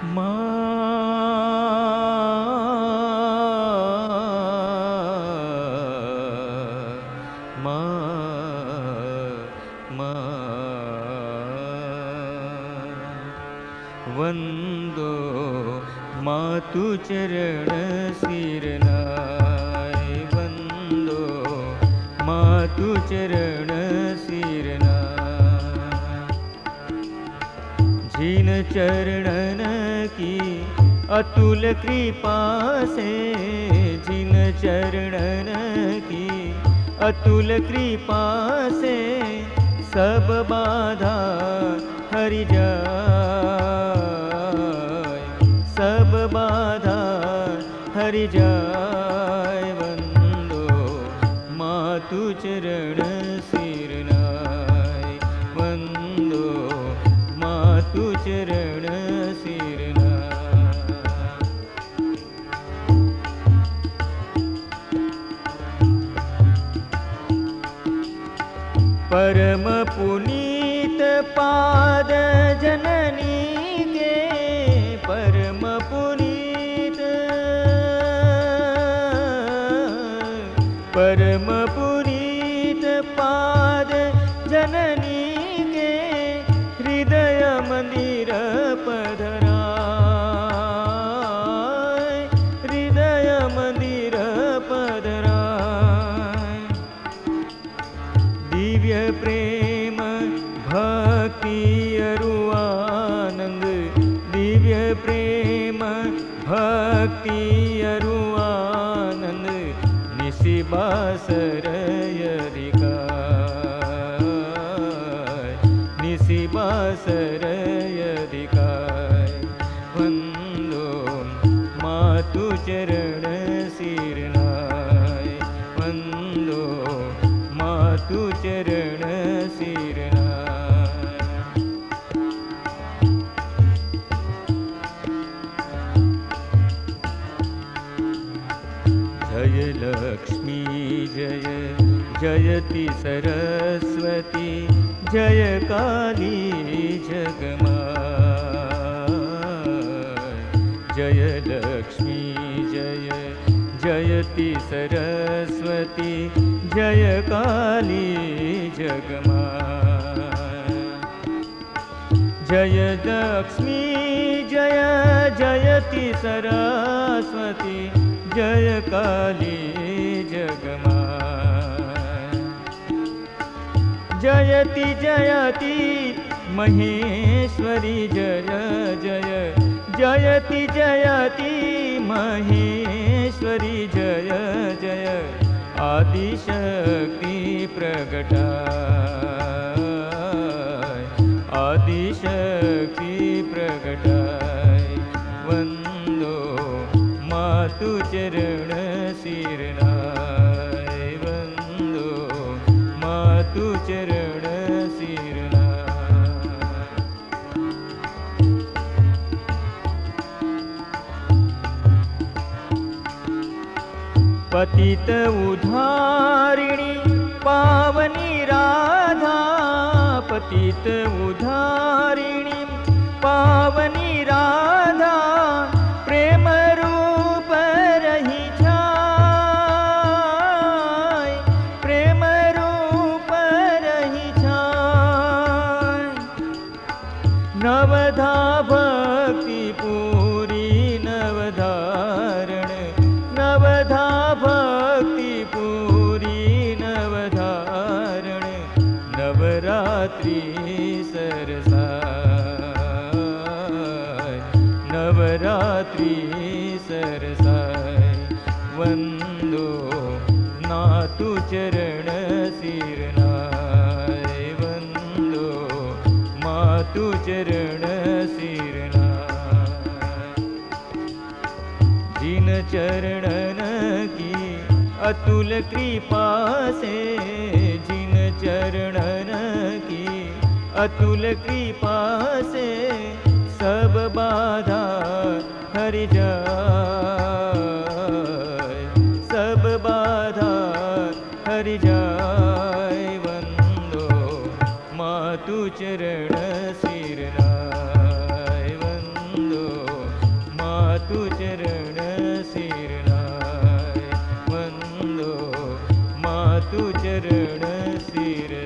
मा मा मा वंदो मातु चरण सिरनाय वंदो मातु चरण सिरनाय जिन चरणन की अतुल कृपा से जिन चरणन की अतुल कृपा से सब बाधा हरि जाय सब बाधा हरि जाय वंदो मातु चरण सिरनाय वंदो मातु चरण सिरनाय परम पुनीत पाद जननी के परम पुनीत परम पुनीत पाद जननी के हृदय मंदिर पधराय हृदय मंदिर पधराय दिव्य प्रेम भक्ति अरु आनंद दिव्य प्रेम भक्ति अरु आनंद निशिबासर यदिकाय निशिबासर यदिकाय वंदो मातु चरण सिरनाय वंदो मातु चरण सिरनाय जय लक्ष्मी जय जयति सरस्वती जय काली जगमाय जय लक्ष्मी जय जयति सरस्वती जय काली जगमाय जय लक्ष्मी जय जयति सरस्वती जय काली जगमाय जयति जयति महेश्वरी जय जय जयति जयति महेश्वरी जय जय आदिशक्ति प्रगटाय आदिशक्ति प्रगटाय वंदो मातु चरण सिरनाय वंदो मातु चरण सिरनाय पतित उद्धारिणी पावनी राधा पतित उद्धारिणी पावनी राधा प्रेम रूप रही छाय प्रेम रूप रही छाय नवधा भक्ति पूरी नवधारण नवधा भक्ति पूरी नवधारण नवरात्रि सरसाय नवरात्रि सरसाय वंदो नातु चरण सिरनाय वंदो मातु चरण सिरनाय जिन चरणन की अतुल कृपा से जिन चरणन की अतुल कृपा से सब बाधा हरि जाय सब बाधा हरि जाय वंदो मातु चरण सिरनाय वंदो मातु चरण सिरनाय वंदो मातु चरण सिर